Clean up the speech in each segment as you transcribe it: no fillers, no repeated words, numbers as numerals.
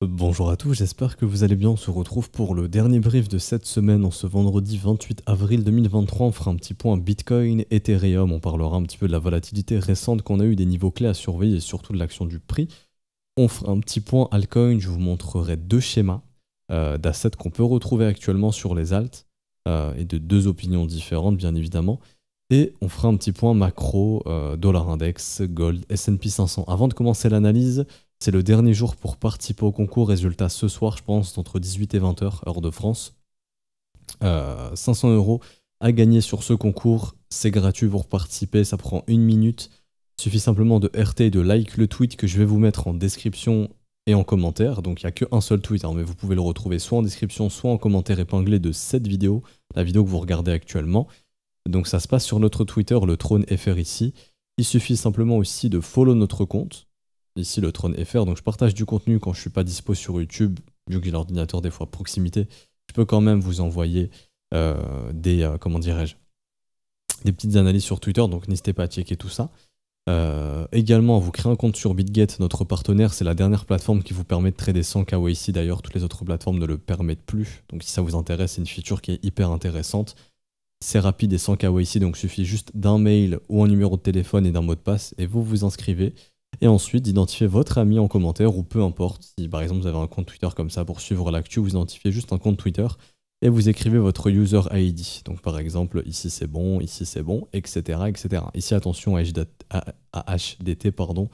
Bonjour à tous, j'espère que vous allez bien. On se retrouve pour le dernier brief de cette semaine en ce vendredi 28 avril 2023. On fera un petit point Bitcoin, Ethereum, on parlera un petit peu de la volatilité récente qu'on a eu, des niveaux clés à surveiller et surtout de l'action du prix. On fera un petit point altcoin, je vous montrerai deux schémas d'assets qu'on peut retrouver actuellement sur les alts et de deux opinions différentes bien évidemment. Et on fera un petit point macro, dollar index, gold, S&P 500. Avant de commencer l'analyse, c'est le dernier jour pour participer au concours. Résultat ce soir, je pense, entre 18 et 20 heures, heure de France. 500 € à gagner sur ce concours. C'est gratuit pour participer, ça prend 1 minute. Il suffit simplement de RT et de like le tweet que je vais vous mettre en description et en commentaire. Donc il n'y a qu'un seul tweet, hein, mais vous pouvez le retrouver soit en description, soit en commentaire épinglé de cette vidéo, la vidéo que vous regardez actuellement. Donc ça se passe sur notre Twitter, le Trône FR ici. Il suffit simplement aussi de follow notre compte. Ici le Trône FR, donc je partage du contenu quand je suis pas dispo sur YouTube, vu que j'ai l'ordinateur des fois à proximité, je peux quand même vous envoyer comment dirais-je, des petites analyses sur Twitter, donc n'hésitez pas à checker tout ça. Également, vous créez un compte sur BitGet, notre partenaire, c'est la dernière plateforme qui vous permet de trader sans KYC, d'ailleurs toutes les autres plateformes ne le permettent plus, donc si ça vous intéresse, c'est une feature qui est hyper intéressante. C'est rapide et sans KYC, donc il suffit juste d'un mail ou un numéro de téléphone et d'un mot de passe, et vous vous inscrivez. Et ensuite, d'identifier votre ami en commentaire, ou peu importe, si par exemple vous avez un compte Twitter comme ça pour suivre l'actu, vous identifiez juste un compte Twitter, et vous écrivez votre user ID. Donc par exemple, ici c'est bon, etc. etc. Ici attention à HDT, pardon,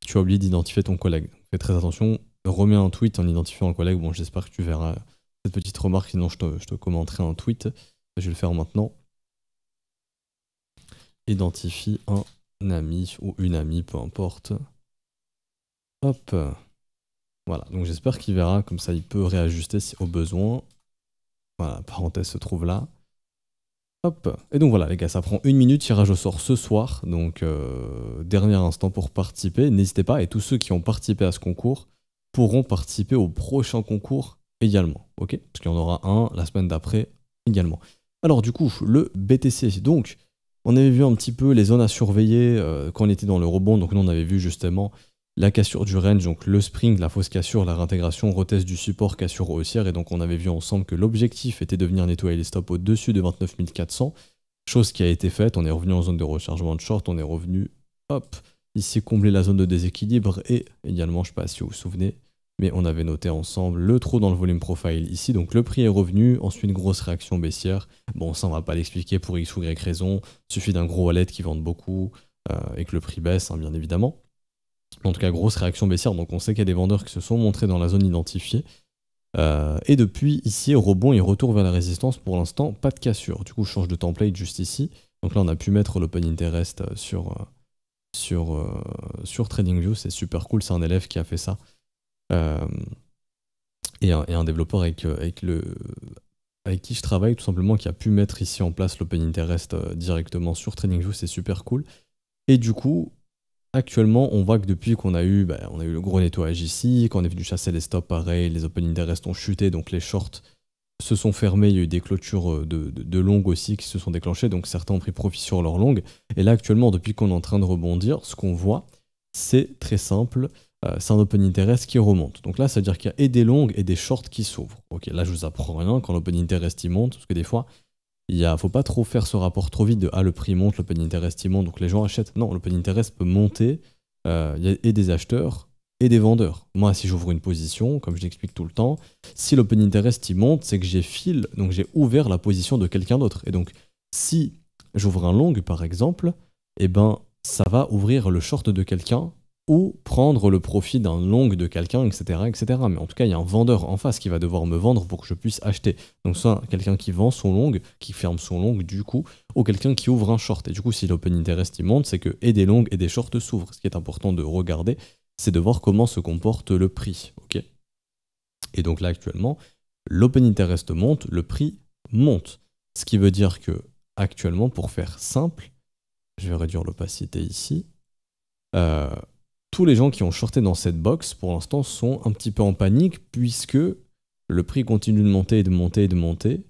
tu as oublié d'identifier ton collègue. Fais très attention, remets un tweet en identifiant un collègue. Bon, j'espère que tu verras cette petite remarque, sinon je te commenterai un tweet. Je vais le faire maintenant. Identifie un ami ou une amie, peu importe. Hop. Voilà, donc j'espère qu'il verra, comme ça il peut réajuster si au besoin. Voilà, la parenthèse se trouve là. Hop. Et donc voilà les gars, ça prend 1 minute, tirage au sort ce soir. Donc dernier instant pour participer. N'hésitez pas, et tous ceux qui ont participé à ce concours pourront participer au prochain concours également. Ok? Parce qu'il y en aura un la semaine d'après également. Alors du coup, le BTC, donc on avait vu un petit peu les zones à surveiller quand on était dans le rebond, donc nous on avait vu justement la cassure du range, donc le spring, la fausse cassure, la réintégration, retest du support, cassure haussière, et donc on avait vu ensemble que l'objectif était de venir nettoyer les stops au-dessus de 29 400, chose qui a été faite, on est revenu en zone de rechargement de short, on est revenu, hop, ici combler la zone de déséquilibre, et également, je ne sais pas si vous vous souvenez, mais on avait noté ensemble le trou dans le volume profile ici, donc le prix est revenu, ensuite grosse réaction baissière, bon ça on va pas l'expliquer pour X ou Y raison, il suffit d'un gros wallet qui vende beaucoup et que le prix baisse hein, bien évidemment. En tout cas grosse réaction baissière, donc on sait qu'il y a des vendeurs qui se sont montrés dans la zone identifiée. Et depuis ici rebond et retour vers la résistance, pour l'instant pas de cassure, du coup je change de template juste ici, donc là on a pu mettre l'open interest sur TradingView, c'est super cool, c'est un élève qui a fait ça. Et un développeur avec qui je travaille tout simplement qui a pu mettre ici en place l'open interest directement sur TradingView, c'est super cool. Et du coup, actuellement, on voit que depuis qu'on a eu, on a eu le gros nettoyage ici, quand on est venu chasser les stops, pareil, les open interest ont chuté, donc les shorts se sont fermés, il y a eu des clôtures de longues aussi qui se sont déclenchées, donc certains ont pris profit sur leurs longues. Et là, actuellement, depuis qu'on est en train de rebondir, ce qu'on voit, c'est très simple. C'est un open interest qui remonte. Donc là, ça veut dire qu'il y a et des longues et des shorts qui s'ouvrent. Ok, là, je vous apprends rien quand l'open interest il monte, parce que des fois, faut pas trop faire ce rapport trop vite de le prix monte, l'open interest il monte, donc les gens achètent. Non, l'open interest peut monter. Il y a et des acheteurs et des vendeurs. Moi, si j'ouvre une position, comme je l'explique tout le temps, si l'open interest il monte, c'est que j'ai fill, donc j'ai ouvert la position de quelqu'un d'autre. Et donc, si j'ouvre un long, par exemple, eh ben, ça va ouvrir le short de quelqu'un ou prendre le profit d'un long de quelqu'un, etc., etc. Mais en tout cas, il y a un vendeur en face qui va devoir me vendre pour que je puisse acheter. Donc soit quelqu'un qui vend son long, qui ferme son long du coup, ou quelqu'un qui ouvre un short. Et du coup, si l'open interest il monte, c'est que et des longues et des shorts s'ouvrent. Ce qui est important de regarder, c'est de voir comment se comporte le prix. Ok. Et donc là, actuellement, l'open interest monte, le prix monte. Ce qui veut dire que, actuellement, pour faire simple, je vais réduire l'opacité ici, tous les gens qui ont shorté dans cette box, pour l'instant, sont un petit peu en panique, puisque le prix continue de monter et de monter et de monter.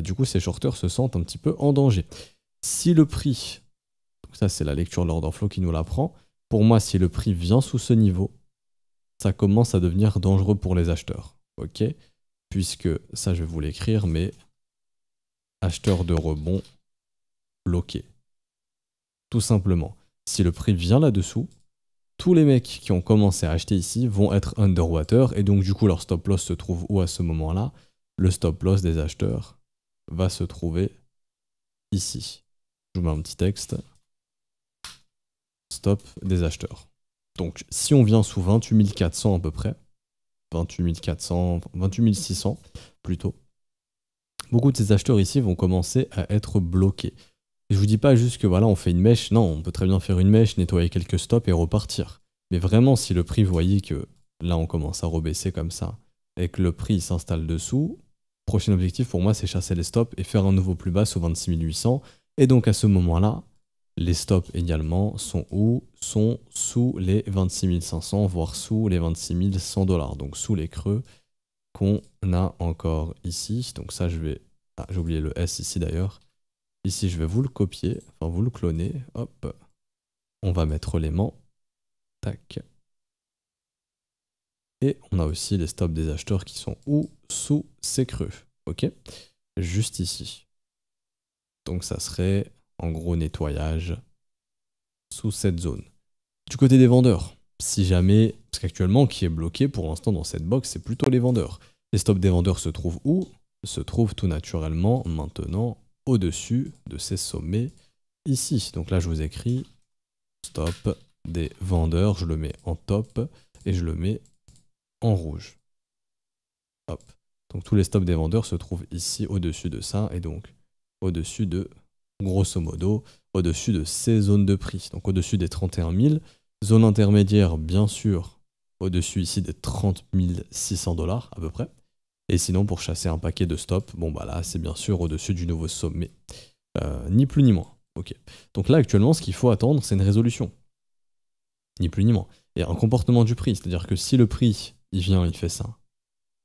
Du coup, ces shorteurs se sentent un petit peu en danger. Si le prix, donc ça c'est la lecture de l'order flow qui nous l'apprend, pour moi, si le prix vient sous ce niveau, ça commence à devenir dangereux pour les acheteurs. Ok? Puisque, ça je vais vous l'écrire, mais acheteur de rebond bloqué. Tout simplement. Si le prix vient là-dessous, tous les mecs qui ont commencé à acheter ici vont être underwater et donc du coup leur stop loss se trouve où à ce moment-là? Le stop loss des acheteurs va se trouver ici. Je vous mets un petit texte. Stop des acheteurs. Donc si on vient sous 28 400 à peu près, 28 400, 28 600 plutôt, beaucoup de ces acheteurs ici vont commencer à être bloqués. Et je vous dis pas juste que voilà on fait une mèche, non, on peut très bien faire une mèche, nettoyer quelques stops et repartir. Mais vraiment si le prix, vous voyez que là on commence à rebaisser comme ça, et que le prix s'installe dessous, prochain objectif pour moi c'est chasser les stops et faire un nouveau plus bas sous 26 800. Et donc à ce moment-là, les stops également sont où? Sont sous les 26 500, voire sous les 26 100 $. Donc sous les creux qu'on a encore ici. Donc ça je vais... Ah, j'ai oublié le S ici d'ailleurs. Ici je vais vous le copier, enfin vous le cloner. Hop. On va mettre l'aimant. Tac. Et on a aussi les stops des acheteurs qui sont où? Sous ces creux. Ok? Juste ici. Donc ça serait en gros nettoyage sous cette zone. Du côté des vendeurs, si jamais, parce qu'actuellement qui est bloqué pour l'instant dans cette box, c'est plutôt les vendeurs. Les stops des vendeurs se trouvent où? Se trouvent tout naturellement maintenant au-dessus de ces sommets ici. Donc là je vous écris stop des vendeurs, je le mets en top et je le mets en rouge. Hop. Donc tous les stops des vendeurs se trouvent ici au-dessus de ça et donc au-dessus de, grosso modo, au-dessus de ces zones de prix. Donc au-dessus des 31 000. Zone intermédiaire, bien sûr, au-dessus ici des 30 600 $ à peu près. Et sinon, pour chasser un paquet de stops, bon bah là, c'est bien sûr au-dessus du nouveau sommet. Ni plus ni moins. Ok. Donc là, actuellement, ce qu'il faut attendre, c'est une résolution. Ni plus ni moins. Et un comportement du prix. C'est-à-dire que si le prix, il vient, il fait ça,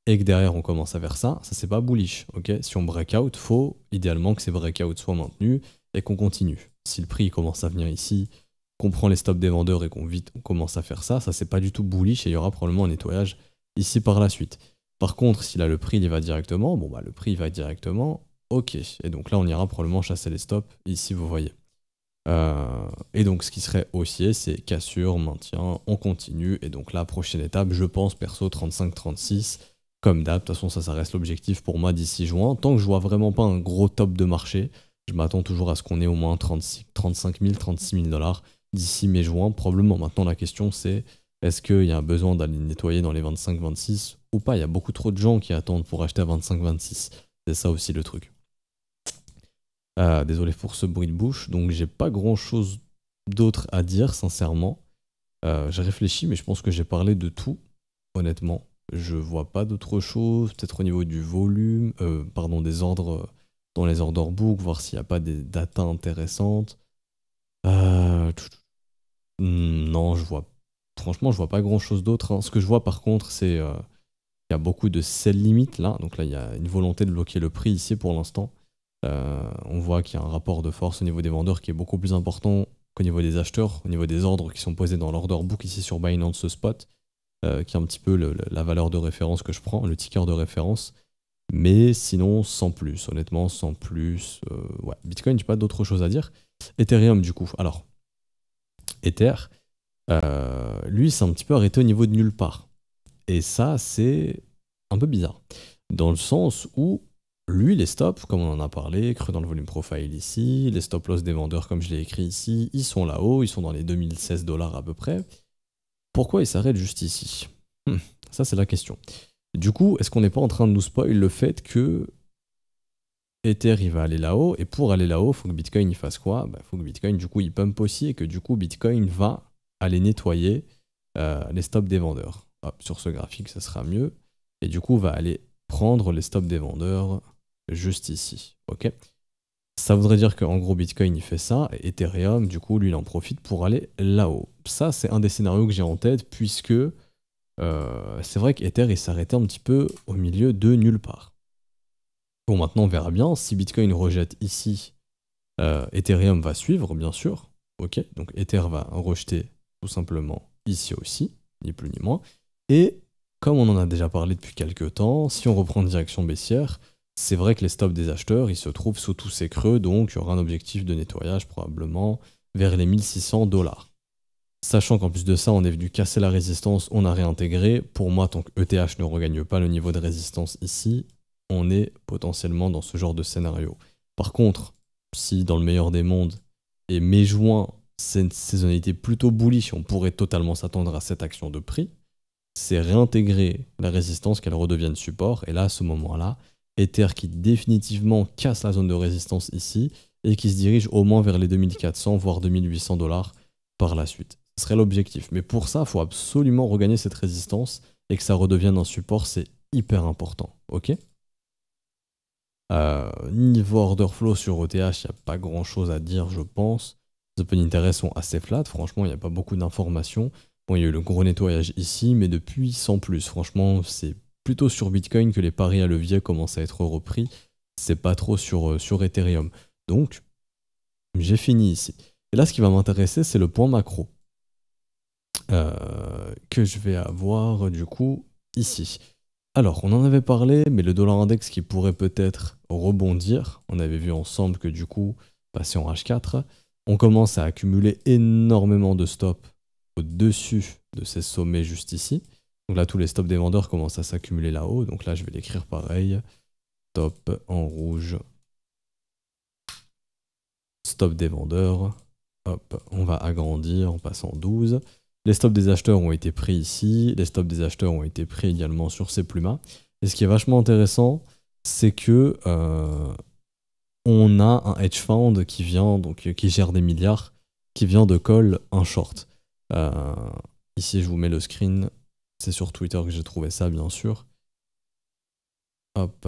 et que derrière, on commence à faire ça, ça c'est pas bullish. Ok. Si on breakout, faut idéalement que ces breakouts soient maintenus et qu'on continue. Si le prix commence à venir ici, qu'on prend les stops des vendeurs et qu'on commence à faire ça, ça c'est pas du tout bullish et il y aura probablement un nettoyage ici par la suite. Par contre, si là le prix il va directement, bon bah le prix il va directement, ok. Et donc là on ira probablement chasser les stops, ici vous voyez. Et donc ce qui serait haussier, c'est cassure, maintien, on continue. Et donc la prochaine étape, je pense perso 35-36, comme d'hab, de toute façon ça reste l'objectif pour moi d'ici juin. Tant que je vois vraiment pas un gros top de marché, je m'attends toujours à ce qu'on ait au moins 35 000, 36 000 $ d'ici mai-juin, probablement. Maintenant, la question c'est, est-ce qu'il y a un besoin d'aller nettoyer dans les 25-26 ou pas? Il y a beaucoup trop de gens qui attendent pour acheter à 25-26. C'est ça aussi le truc. Désolé pour ce bruit de bouche. Donc, j'ai pas grand-chose d'autre à dire, sincèrement. J'ai réfléchi, mais je pense que j'ai parlé de tout, honnêtement. Je vois pas d'autre chose. Peut-être au niveau du volume, pardon, des ordres dans les order book, voir s'il n'y a pas des datas intéressantes. Non, franchement, je vois pas grand chose d'autre, hein. Ce que je vois par contre, c'est qu'il y a beaucoup de sell limit là. Donc là, il y a une volonté de bloquer le prix ici pour l'instant. On voit qu'il y a un rapport de force au niveau des vendeurs qui est beaucoup plus important qu'au niveau des acheteurs, au niveau des ordres qui sont posés dans l'order book ici sur Binance Spot, qui est un petit peu la valeur de référence que je prends, le ticker de référence. Mais sinon, sans plus, honnêtement, sans plus. Ouais, Bitcoin, j'ai pas d'autre chose à dire. Ethereum, du coup. Alors, Ether, lui, c'est un petit peu arrêté au niveau de nulle part. Et ça, c'est un peu bizarre. Dans le sens où, lui, les stops, comme on en a parlé, creux dans le volume profile ici, les stop loss des vendeurs, comme je l'ai écrit ici, ils sont là-haut, ils sont dans les 2016 $ à peu près. Pourquoi ils s'arrêtent juste ici? Ça, c'est la question. Du coup, est-ce qu'on n'est pas en train de nous spoil le fait que Ether il va aller là-haut, et pour aller là-haut, il faut que Bitcoin il fasse quoi? Bah, faut que Bitcoin du coup il pump aussi, et que du coup Bitcoin va aller nettoyer les stops des vendeurs. Hop, sur ce graphique ça sera mieux, et du coup va aller prendre les stops des vendeurs juste ici, ok? Ça voudrait dire qu'en gros Bitcoin il fait ça, et Ethereum du coup lui il en profite pour aller là-haut. Ça c'est un des scénarios que j'ai en tête, puisque c'est vrai qu'Ether il s'arrêtait un petit peu au milieu de nulle part. Bon, maintenant on verra bien. Si Bitcoin rejette ici, Ethereum va suivre, bien sûr. Ok, donc Ether va rejeter tout simplement ici aussi, ni plus ni moins. Et comme on en a déjà parlé depuis quelques temps, si on reprend direction baissière, c'est vrai que les stops des acheteurs, ils se trouvent sous tous ces creux, donc il y aura un objectif de nettoyage probablement vers les 1600 $. Sachant qu'en plus de ça, on est venu casser la résistance, on a réintégré. Pour moi, tant que ETH ne regagne pas le niveau de résistance ici, on est potentiellement dans ce genre de scénario. Par contre, si dans le meilleur des mondes, et mai-juin, c'est une saisonnalité plutôt bullish, on pourrait totalement s'attendre à cette action de prix, c'est réintégrer la résistance, qu'elle redevienne support, et là, à ce moment-là, Ether qui définitivement casse la zone de résistance ici, et qui se dirige au moins vers les 2400, voire 2800 $ par la suite. Ce serait l'objectif. Mais pour ça, il faut absolument regagner cette résistance, et que ça redevienne un support, c'est hyper important. Ok ? Niveau order flow sur ETH, il n'y a pas grand chose à dire, je pense. Les open interest sont assez flat, franchement, il n'y a pas beaucoup d'informations. Bon, il y a eu le gros nettoyage ici, mais depuis, sans plus. Franchement, c'est plutôt sur Bitcoin que les paris à levier commencent à être repris. C'est pas trop sur Ethereum. Donc, j'ai fini ici. Et là, ce qui va m'intéresser, c'est le point macro. Que je vais avoir, du coup, ici. Alors, on en avait parlé, mais le dollar index qui pourrait peut-être rebondir, on avait vu ensemble que du coup, passer en H4, on commence à accumuler énormément de stops au-dessus de ces sommets juste ici. Donc là, tous les stops des vendeurs commencent à s'accumuler là-haut. Donc là, je vais l'écrire pareil. Stop en rouge. Stop des vendeurs. Hop, on va agrandir en passant 12. Les stops des acheteurs ont été pris ici. Les stops des acheteurs ont été pris également sur ces plumas. Et ce qui est vachement intéressant, c'est que on a un hedge fund qui vient, donc qui gère des milliards, qui vient de call un short. Ici, je vous mets le screen. C'est sur Twitter que j'ai trouvé ça, bien sûr. Hop.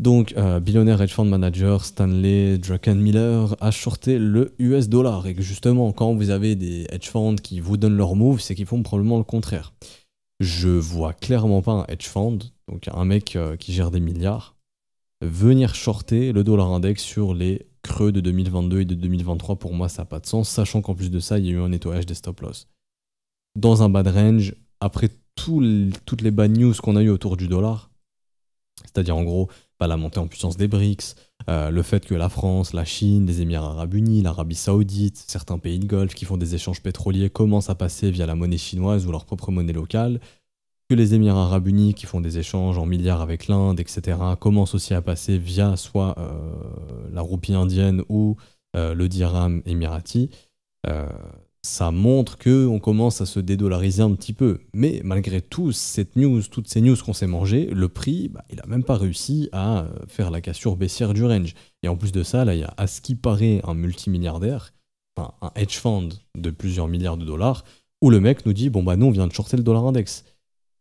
Donc, billionnaire hedge fund manager Stanley Druckenmiller a shorté le US dollar. Et que justement, quand vous avez des hedge funds qui vous donnent leur move, c'est qu'ils font probablement le contraire. Je vois clairement pas un hedge fund, donc un mec qui gère des milliards, venir shorter le dollar index sur les creux de 2022 et de 2023. Pour moi, ça n'a pas de sens, sachant qu'en plus de ça, il y a eu un nettoyage des stop loss. Dans un bad range, après toutes les bad news qu'on a eu autour du dollar, c'est-à-dire en gros la montée en puissance des BRICS, le fait que la France, la Chine, les Émirats Arabes Unis, l'Arabie Saoudite, certains pays de Golfe qui font des échanges pétroliers commencent à passer via la monnaie chinoise ou leur propre monnaie locale, que les Émirats Arabes Unis qui font des échanges en milliards avec l'Inde, etc., commencent aussi à passer via soit la roupie indienne ou le dirham émirati, ça montre qu'on commence à se dédollariser un petit peu. Mais malgré tout, toutes ces news qu'on s'est mangées, le prix, il n'a même pas réussi à faire la cassure baissière du range. Et en plus de ça, là, il y a à ce qui paraît un multimilliardaire, enfin, un hedge fund de plusieurs milliards de dollars, où le mec nous dit, bon bah nous on vient de shorter le dollar index.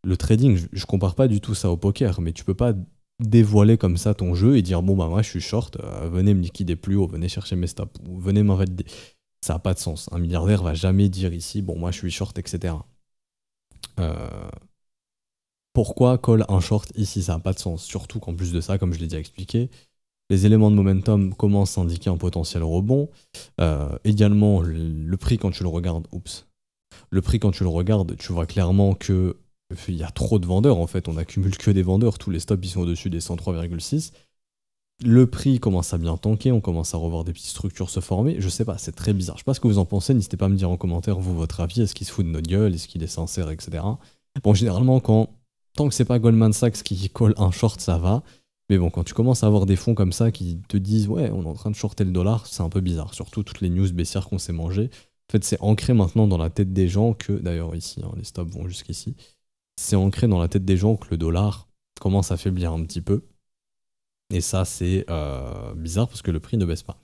Le trading, je compare pas du tout ça au poker, mais tu peux pas dévoiler comme ça ton jeu et dire, bon bah moi je suis short, venez me liquider plus haut, venez chercher mes stops, ou venez m'invalider. Ça n'a pas de sens. Un milliardaire va jamais dire ici, bon, moi je suis short, etc. Pourquoi call un short ici? Ça n'a pas de sens. Surtout qu'en plus de ça, comme je l'ai déjà expliqué, les éléments de momentum commencent à indiquer un potentiel rebond. Également, le prix quand tu le regardes, tu vois clairement que il y a trop de vendeurs en fait. On n'accumule que des vendeurs. Tous les stops ils sont au-dessus des 103,6. Le prix commence à bien tanker, on commence à revoir des petites structures se former. Je sais pas, c'est très bizarre. Je sais pas ce que vous en pensez, n'hésitez pas à me dire en commentaire, vous, votre avis, est-ce qu'il se fout de notre gueule, est-ce qu'il est sincère, etc. Bon, généralement, tant que c'est pas Goldman Sachs qui colle un short, ça va. Mais bon, quand tu commences à avoir des fonds comme ça qui te disent, ouais, on est en train de shorter le dollar, c'est un peu bizarre. Surtout toutes les news baissières qu'on s'est mangées. En fait, c'est ancré maintenant dans la tête des gens que, d'ailleurs ici, hein, les stops vont jusqu'ici, c'est ancré dans la tête des gens que le dollar commence à faiblir un petit peu. Et ça, c'est bizarre parce que le prix ne baisse pas.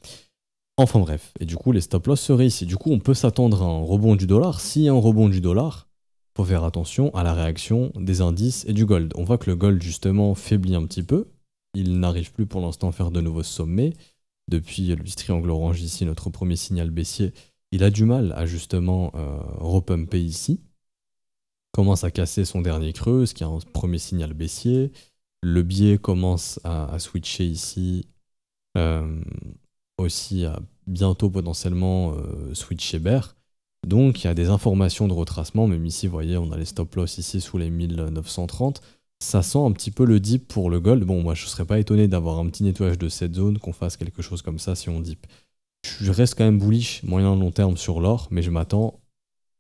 Enfin bref, et du coup, les stop-loss seraient ici. Du coup, on peut s'attendre à un rebond du dollar. S'il y a un rebond du dollar, il faut faire attention à la réaction des indices et du gold. On voit que le gold, justement, faiblit un petit peu. Il n'arrive plus pour l'instant à faire de nouveaux sommets. Depuis le triangle orange ici, notre premier signal baissier, il a du mal à justement repumper ici. Commence à casser son dernier creux, ce qui est un premier signal baissier. Le biais commence à switcher ici, aussi à bientôt potentiellement switcher bear. Donc il y a des informations de retracement, même ici, vous voyez, on a les stop loss ici sous les 1930. Ça sent un petit peu le dip pour le gold. Bon, moi je serais pas étonné d'avoir un petit nettoyage de cette zone, qu'on fasse quelque chose comme ça si on dip. Je reste quand même bullish moyen long terme sur l'or, mais je m'attends,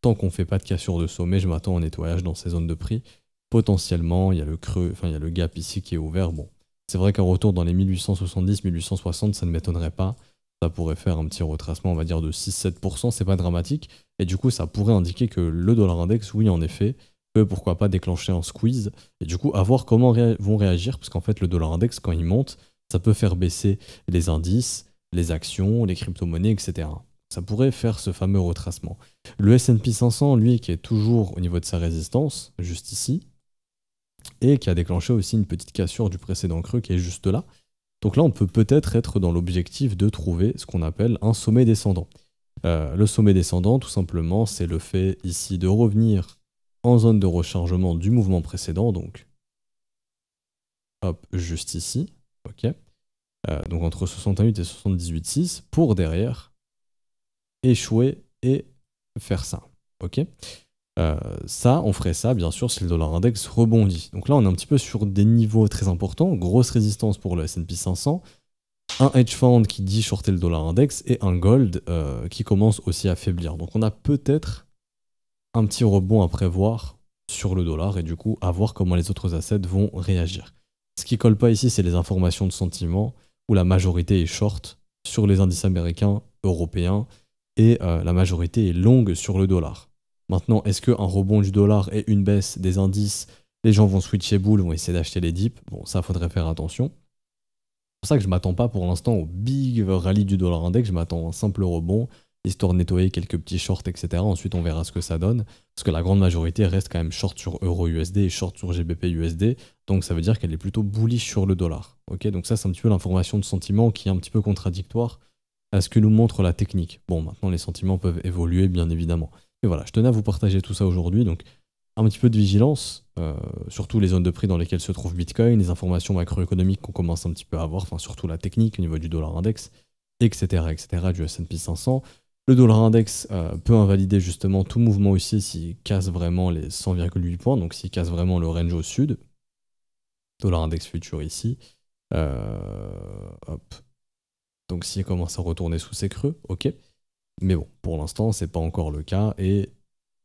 tant qu'on fait pas de cassure de sommet, je m'attends au nettoyage dans ces zones de prix. Potentiellement, il y a le creux, enfin il y a le gap ici qui est ouvert. Bon, c'est vrai qu'un retour dans les 1870, 1860, ça ne m'étonnerait pas. Ça pourrait faire un petit retracement, on va dire, de 6-7%, c'est pas dramatique. Et du coup, ça pourrait indiquer que le dollar index, oui, en effet, peut pourquoi pas déclencher un squeeze. Et du coup, à voir comment vont réagir, parce qu'en fait, le dollar index, quand il monte, ça peut faire baisser les indices, les actions, les crypto-monnaies, etc. Ça pourrait faire ce fameux retracement. Le S&P 500, lui, qui est toujours au niveau de sa résistance, juste ici, et qui a déclenché aussi une petite cassure du précédent creux qui est juste là. Donc là, on peut peut-être être dans l'objectif de trouver ce qu'on appelle un sommet descendant. Le sommet descendant, tout simplement, c'est le fait ici de revenir en zone de rechargement du mouvement précédent, donc hop, juste ici, ok. Donc entre 68 et 78,6 pour derrière échouer et faire ça, ok. Ça, on ferait ça, bien sûr, si le dollar index rebondit. Donc là, on est un petit peu sur des niveaux très importants. Grosse résistance pour le S&P 500. Un hedge fund qui dit shorter le dollar index et un gold qui commence aussi à faiblir. Donc on a peut-être un petit rebond à prévoir sur le dollar et du coup, à voir comment les autres assets vont réagir. Ce qui colle pas ici, c'est les informations de sentiment où la majorité est short sur les indices américains, européens et la majorité est longue sur le dollar. Maintenant, est-ce qu'un rebond du dollar et une baisse des indices, les gens vont switcher bull, vont essayer d'acheter les dips? Bon, ça, faudrait faire attention. C'est pour ça que je ne m'attends pas pour l'instant au big rallye du dollar index, je m'attends à un simple rebond, histoire de nettoyer quelques petits shorts, etc. Ensuite, on verra ce que ça donne, parce que la grande majorité reste quand même short sur Euro-USD et short sur GBP-USD, donc ça veut dire qu'elle est plutôt bullish sur le dollar. Okay, donc ça, c'est un petit peu l'information de sentiment qui est un petit peu contradictoire à ce que nous montre la technique. Bon, maintenant, les sentiments peuvent évoluer, bien évidemment. Et voilà, je tenais à vous partager tout ça aujourd'hui, donc un petit peu de vigilance, surtout les zones de prix dans lesquelles se trouve Bitcoin, les informations macroéconomiques qu'on commence un petit peu à avoir, enfin surtout la technique au niveau du dollar index, etc., du S&P 500. Le dollar index peut invalider justement tout mouvement aussi s'il casse vraiment les 100,8 points, donc s'il casse vraiment le range au sud. Dollar index futur ici. Hop. Donc s'il commence à retourner sous ses creux, ok. Mais bon, pour l'instant, c'est pas encore le cas et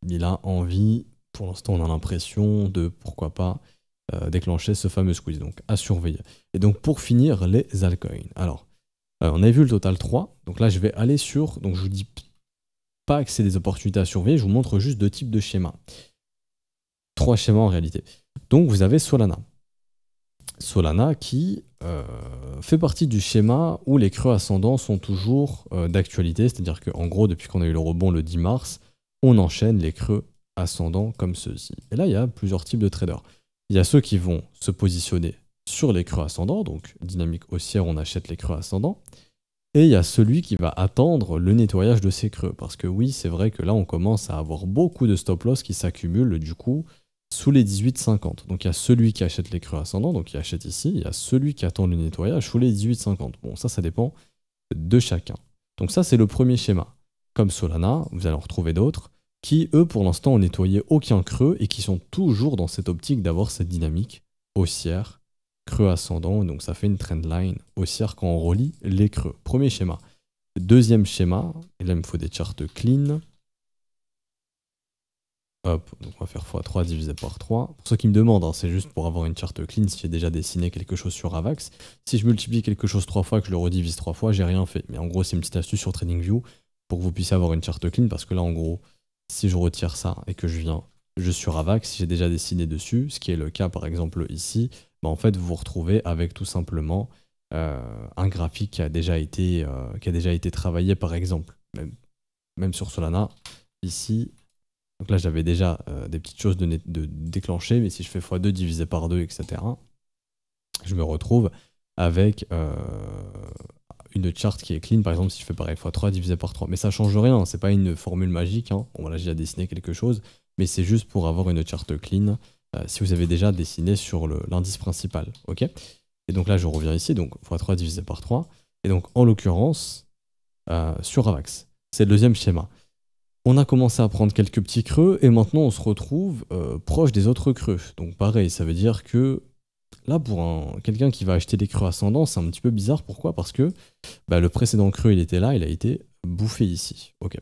il a envie, pour l'instant, on a l'impression de, pourquoi pas, déclencher ce fameux squeeze, donc à surveiller. Et donc pour finir, les altcoins. Alors, on avait vu le total 3, donc là je vais aller sur, donc je vous dis pas que c'est des opportunités à surveiller, je vous montre juste 2 types de schémas. 3 schémas en réalité. Donc vous avez Solana. Solana qui fait partie du schéma où les creux ascendants sont toujours d'actualité, c'est-à-dire qu'en gros, depuis qu'on a eu le rebond le 10 mars, on enchaîne les creux ascendants comme ceux-ci. Et là, il y a plusieurs types de traders. Il y a ceux qui vont se positionner sur les creux ascendants, donc dynamique haussière, on achète les creux ascendants. Et il y a celui qui va attendre le nettoyage de ces creux, parce que oui, c'est vrai que là, on commence à avoir beaucoup de stop-loss qui s'accumulent, du coup, sous les 18,50. Donc il y a celui qui achète les creux ascendants, donc qui achète ici, il y a celui qui attend le nettoyage sous les 18,50. Bon, ça dépend de chacun. Donc ça, c'est le premier schéma. Comme Solana, vous allez en retrouver d'autres, qui, eux, pour l'instant, ont nettoyé aucun creux et qui sont toujours dans cette optique d'avoir cette dynamique haussière, creux ascendant, donc ça fait une trendline haussière quand on relie les creux. Premier schéma. Deuxième schéma, et là, il me faut des charts clean. Hop, donc on va faire x3 divisé par 3. Pour ceux qui me demandent, hein, c'est juste pour avoir une charte clean si j'ai déjà dessiné quelque chose sur Avax. Si je multiplie quelque chose 3 fois et que je le redivise 3 fois, j'ai rien fait. Mais en gros, c'est une petite astuce sur TradingView pour que vous puissiez avoir une charte clean, parce que là, en gros, si je retire ça et que je viens juste sur Avax, si j'ai déjà dessiné dessus, ce qui est le cas par exemple ici, bah en fait, vous vous retrouvez avec tout simplement un graphique qui a déjà été travaillé par exemple. Même sur Solana, ici. Donc là, j'avais déjà des petites choses de déclencher, mais si je fais x2 divisé par 2, etc., je me retrouve avec une charte qui est clean. Par exemple, si je fais pareil x3 divisé par 3. Mais ça change rien, hein, c'est pas une formule magique. Hein. Bon, voilà, j'ai déjà dessiné quelque chose, mais c'est juste pour avoir une charte clean si vous avez déjà dessiné sur l'indice principal. Ok. Et donc là, je reviens ici, donc x3 divisé par 3. Et donc, en l'occurrence, sur Avax, c'est le deuxième schéma. On a commencé à prendre quelques petits creux et maintenant on se retrouve proche des autres creux. Donc pareil, ça veut dire que là pour quelqu'un qui va acheter des creux ascendants, c'est un petit peu bizarre. Pourquoi? Parce que bah, le précédent creux il était là, il a été bouffé ici. Ok.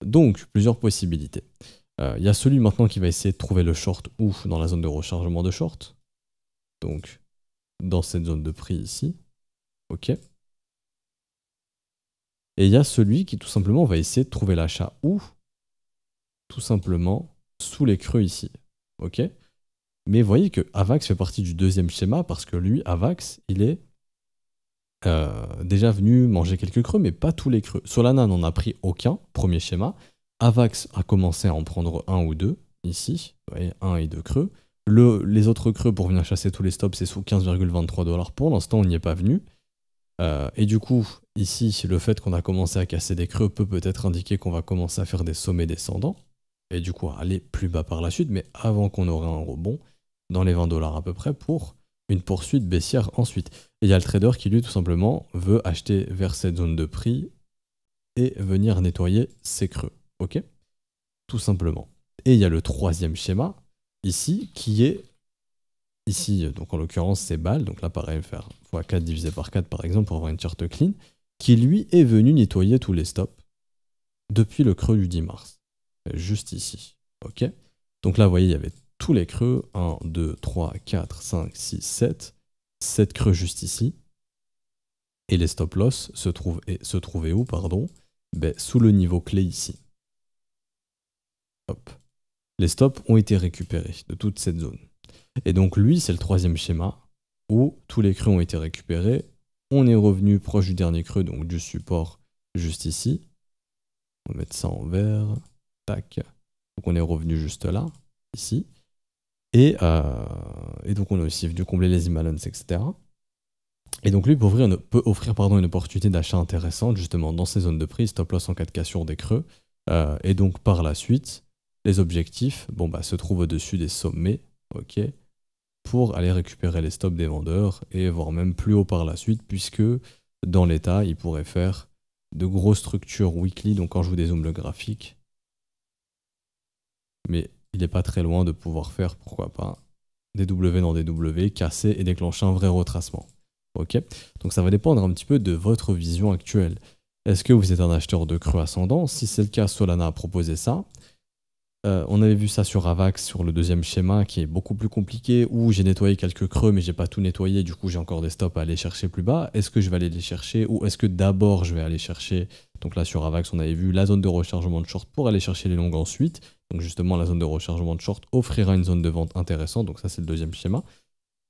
Donc plusieurs possibilités. Il y a celui maintenant qui va essayer de trouver le short ou dans la zone de rechargement de short. Donc dans cette zone de prix ici. Ok. Et il y a celui qui tout simplement va essayer de trouver l'achat ou tout simplement sous les creux ici. Ok. Mais vous voyez que Avax fait partie du deuxième schéma parce que lui, Avax, il est déjà venu manger quelques creux, mais pas tous les creux. Solana n'en a pris aucun, premier schéma. Avax a commencé à en prendre un ou deux, ici. Vous voyez, un et deux creux. Les autres creux pour venir chasser tous les stops, c'est sous 15,23 $. Pour l'instant, on n'y est pas venu. Et du coup, ici, le fait qu'on a commencé à casser des creux peut peut-être indiquer qu'on va commencer à faire des sommets descendants. Et du coup, aller plus bas par la suite, mais avant qu'on aurait un rebond, dans les 20 $ à peu près, pour une poursuite baissière ensuite. Et il y a le trader qui, lui, tout simplement, veut acheter vers cette zone de prix et venir nettoyer ses creux. Ok? Tout simplement. Et il y a le troisième schéma, ici, qui est ici, donc en l'occurrence, c'est BAL, donc là, pareil, faire x4 divisé par 4, par exemple, pour avoir une charte clean, qui, lui, est venu nettoyer tous les stops depuis le creux du 10 mars. Juste ici. Ok? Donc là, vous voyez, il y avait tous les creux. 1, 2, 3, 4, 5, 6, 7. 7 creux juste ici. Et les stop loss se trouvaient où, pardon? Ben, sous le niveau clé ici. Hop. Les stops ont été récupérés de toute cette zone. Et donc lui, c'est le troisième schéma où tous les creux ont été récupérés. On est revenu proche du dernier creux, donc du support juste ici. On va mettre ça en vert. Tac. Donc on est revenu juste là, ici. Et donc on est aussi venu combler les imbalance, etc. Et donc lui peut offrir une opportunité d'achat intéressante justement dans ces zones de prix, stop loss en 4K sur des creux. Et donc par la suite, les objectifs se trouvent au-dessus des sommets, ok, pour aller récupérer les stops des vendeurs et voire même plus haut par la suite, puisque dans l'état, il pourrait faire de grosses structures weekly, donc quand je vous dézoome le graphique, mais il n'est pas très loin de pouvoir faire, pourquoi pas, des W dans des W, casser et déclencher un vrai retracement. Ok? Donc ça va dépendre un petit peu de votre vision actuelle. Est-ce que vous êtes un acheteur de creux ascendant? Si c'est le cas, Solana a proposé ça. On avait vu ça sur Avax, sur le deuxième schéma, qui est beaucoup plus compliqué, où j'ai nettoyé quelques creux, mais j'ai pas tout nettoyé, du coup j'ai encore des stops à aller chercher plus bas. Est-ce que je vais aller les chercher, ou est-ce que d'abord je vais aller chercher, donc là sur Avax on avait vu la zone de rechargement de short pour aller chercher les longues ensuite, donc justement la zone de rechargement de short offrira une zone de vente intéressante, donc ça c'est le deuxième schéma.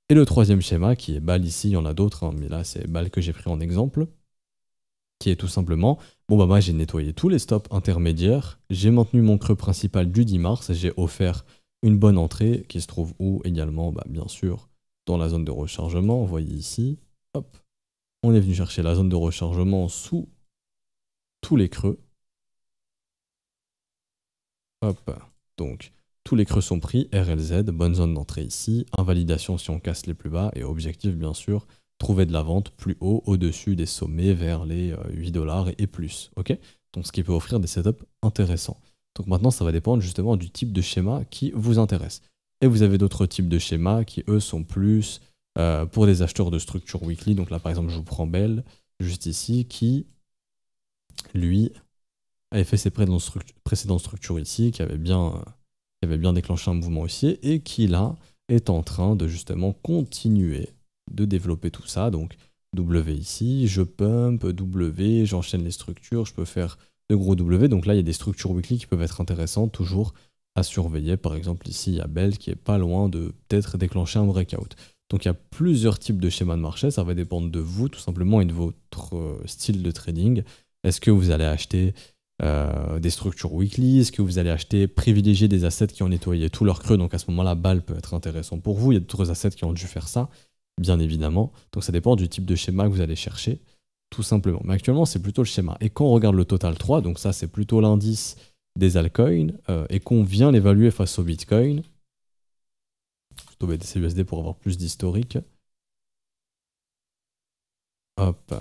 Et le troisième schéma, qui est BAL ici, il y en a d'autres, hein, mais là c'est BAL que j'ai pris en exemple, qui est tout simplement, moi j'ai nettoyé tous les stops intermédiaires, j'ai maintenu mon creux principal du 10 mars, j'ai offert une bonne entrée qui se trouve où également, bien sûr, dans la zone de rechargement, vous voyez ici, hop, on est venu chercher la zone de rechargement sous tous les creux, hop, donc tous les creux sont pris, RLZ, bonne zone d'entrée ici, invalidation si on casse les plus bas, et objectif bien sûr, trouver de la vente plus haut, au-dessus des sommets, vers les 8 $ et plus. Ok? Donc ce qui peut offrir des setups intéressants. Donc maintenant, ça va dépendre justement du type de schéma qui vous intéresse. Et vous avez d'autres types de schémas qui, eux, sont plus pour des acheteurs de structure weekly. Donc là, par exemple, je vous prends Bell, juste ici, qui, lui, avait fait ses précédentes structures ici, qui avait bien déclenché un mouvement haussier, et qui, là, est en train de justement continuer de développer tout ça. Donc W ici, je pump, W, j'enchaîne les structures, je peux faire de gros W. Donc là, il y a des structures weekly qui peuvent être intéressantes, toujours à surveiller. Par exemple, ici, il y a Bell qui est pas loin de peut-être déclencher un breakout. Donc il y a plusieurs types de schémas de marché, ça va dépendre de vous tout simplement et de votre style de trading. Est-ce que vous allez acheter des structures weekly? Est-ce que vous allez privilégier des assets qui ont nettoyé tous leurs creux? Donc à ce moment-là, BAL peut être intéressant pour vous. Il y a d'autres assets qui ont dû faire ça, bien évidemment. Donc ça dépend du type de schéma que vous allez chercher, tout simplement. Mais actuellement, c'est plutôt le schéma. Et quand on regarde le Total 3, donc ça c'est plutôt l'indice des altcoins, et qu'on vient l'évaluer face au Bitcoin, plutôt BTC-USD pour avoir plus d'historique. Hop.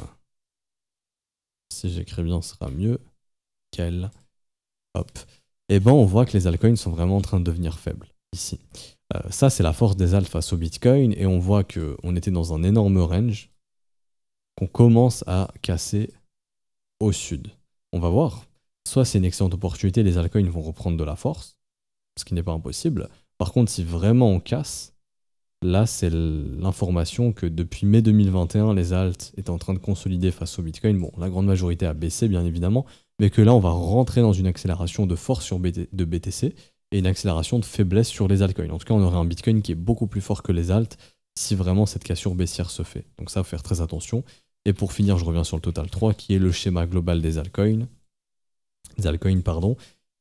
Si j'écris bien, ce sera mieux. Quel hop, et ben on voit que les altcoins sont vraiment en train de devenir faibles ici. Ça, c'est la force des alt face au Bitcoin, et on voit qu'on était dans un énorme range qu'on commence à casser au sud. On va voir. Soit c'est une excellente opportunité, les altcoins vont reprendre de la force, ce qui n'est pas impossible. Par contre, si vraiment on casse, là, c'est l'information que depuis mai 2021, les alts étaient en train de consolider face au Bitcoin. Bon, la grande majorité a baissé, bien évidemment, mais que là, on va rentrer dans une accélération de force de BTC et une accélération de faiblesse sur les altcoins. En tout cas, on aurait un Bitcoin qui est beaucoup plus fort que les alts si vraiment cette cassure baissière se fait. Donc ça, il faut faire très attention. Et pour finir, je reviens sur le total 3, qui est le schéma global des altcoins,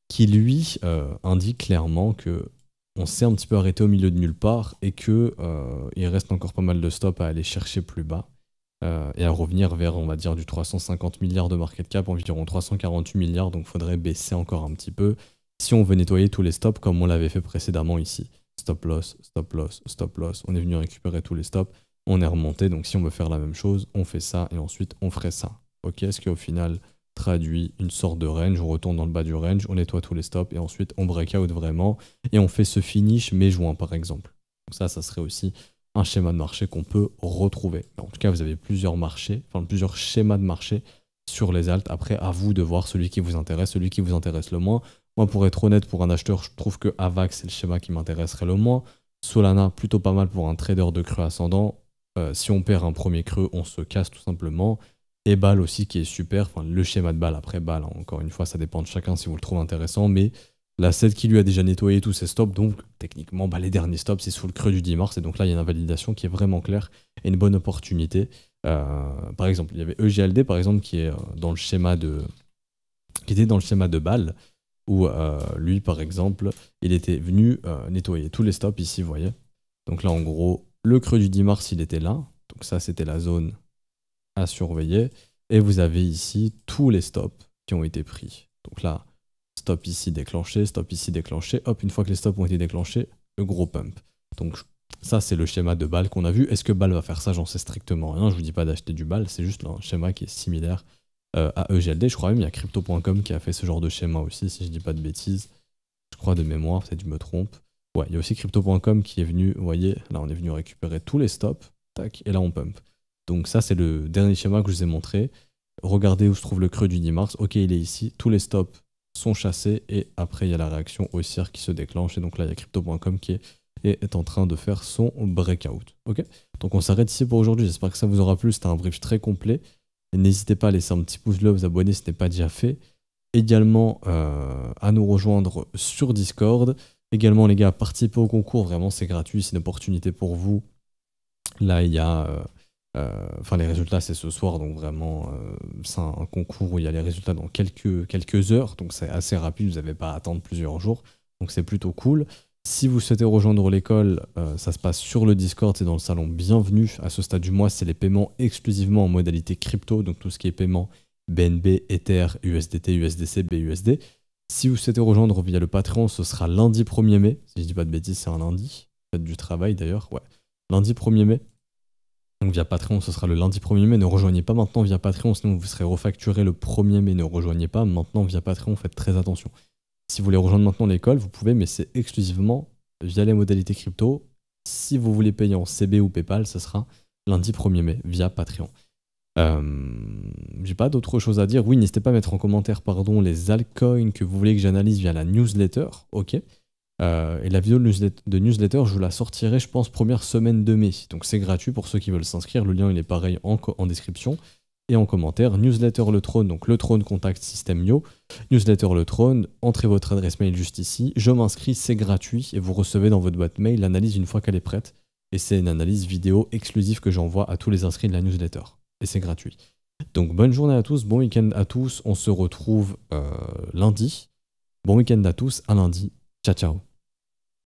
qui lui indique clairement que on s'est un petit peu arrêté au milieu de nulle part et que il reste encore pas mal de stops à aller chercher plus bas et à revenir vers, on va dire, du 350 milliards de market cap, environ 348 milliards, donc il faudrait baisser encore un petit peu si on veut nettoyer tous les stops comme on l'avait fait précédemment ici. Stop loss, stop loss, stop loss, on est venu récupérer tous les stops, on est remonté, donc si on veut faire la même chose, on fait ça et ensuite on ferait ça. Ok, ce qui au final traduit une sorte de range, on retourne dans le bas du range, on nettoie tous les stops et ensuite on break out vraiment et on fait ce finish mai-juin par exemple. Donc ça serait aussi un schéma de marché qu'on peut retrouver. En tout cas, vous avez plusieurs marchés, enfin plusieurs schémas de marché sur les alts. Après, à vous de voir celui qui vous intéresse le moins. Moi, pour être honnête, pour un acheteur, je trouve que AVAX, c'est le schéma qui m'intéresserait le moins. Solana, plutôt pas mal pour un trader de creux ascendant. Si on perd un premier creux, on se casse tout simplement. Et BAL aussi qui est super, enfin le schéma de BAL, après BAL, hein, encore une fois ça dépend de chacun si vous le trouvez intéressant, mais la 7 qui lui a déjà nettoyé tous ses stops, donc techniquement les derniers stops c'est sous le creux du 10 mars, et donc là il y a une invalidation qui est vraiment claire et une bonne opportunité. Par exemple, il y avait EGLD par exemple qui est dans le schéma de BAL, où lui par exemple il était venu nettoyer tous les stops ici, vous voyez. Donc là en gros le creux du 10 mars il était là, donc ça c'était la zone à surveiller, et vous avez ici tous les stops qui ont été pris. Donc là, stop ici déclenché, hop, une fois que les stops ont été déclenchés, le gros pump. Donc ça c'est le schéma de BAL qu'on a vu. Est-ce que BAL va faire ça? J'en sais strictement rien, je vous dis pas d'acheter du BAL, c'est juste un schéma qui est similaire à EGLD. Je crois même il y a Crypto.com qui a fait ce genre de schéma aussi, si je dis pas de bêtises. Je crois de mémoire, peut-être que je me trompe. Ouais, il y a aussi Crypto.com qui est venu, vous voyez, là on est venu récupérer tous les stops, tac, et là on pump. Donc ça, c'est le dernier schéma que je vous ai montré. Regardez où se trouve le creux du 10 mars. Ok, il est ici. Tous les stops sont chassés. Et après, il y a la réaction haussière qui se déclenche. Et donc là, il y a Crypto.com qui est en train de faire son breakout. Ok, donc on s'arrête ici pour aujourd'hui. J'espère que ça vous aura plu. C'était un brief très complet. N'hésitez pas à laisser un petit pouce bleu, vous abonner si ce n'est pas déjà fait. Également, à nous rejoindre sur Discord. Également, les gars, participez au concours. Vraiment, c'est gratuit. C'est une opportunité pour vous. Là, il y a... les résultats c'est ce soir, donc vraiment c'est un concours où il y a les résultats dans quelques heures, donc c'est assez rapide, vous n'avez pas à attendre plusieurs jours, donc c'est plutôt cool. Si vous souhaitez rejoindre l'école, ça se passe sur le Discord, c'est dans le salon bienvenue. À ce stade du mois, c'est les paiements exclusivement en modalité crypto, donc tout ce qui est paiement BNB, Ether, USDT, USDC, BUSD. Si vous souhaitez rejoindre via le Patreon, ce sera lundi 1er mai, si je dis pas de bêtises, c'est un lundi, faites du travail d'ailleurs, ouais, lundi 1er mai. Donc via Patreon, ce sera le lundi 1er mai. Ne rejoignez pas maintenant via Patreon, sinon vous serez refacturé le 1er mai. Ne rejoignez pas maintenant via Patreon, faites très attention. Si vous voulez rejoindre maintenant l'école, vous pouvez, mais c'est exclusivement via les modalités crypto. Si vous voulez payer en CB ou PayPal, ce sera lundi 1er mai via Patreon. J'ai pas d'autre chose à dire. Oui, n'hésitez pas à mettre en commentaire les altcoins que vous voulez que j'analyse via la newsletter. Ok. Et la vidéo de newsletter, je vous la sortirai, je pense, première semaine de mai. Donc c'est gratuit pour ceux qui veulent s'inscrire. Le lien, il est pareil en description et en commentaire. Newsletter Le Trône, donc Le Trône Contact System.io. Newsletter Le Trône, entrez votre adresse mail juste ici. Je m'inscris, c'est gratuit et vous recevez dans votre boîte mail l'analyse une fois qu'elle est prête. Et c'est une analyse vidéo exclusive que j'envoie à tous les inscrits de la newsletter. Et c'est gratuit. Donc bonne journée à tous, bon week-end à tous. On se retrouve lundi. Bon week-end à tous, à lundi. Ciao, ciao.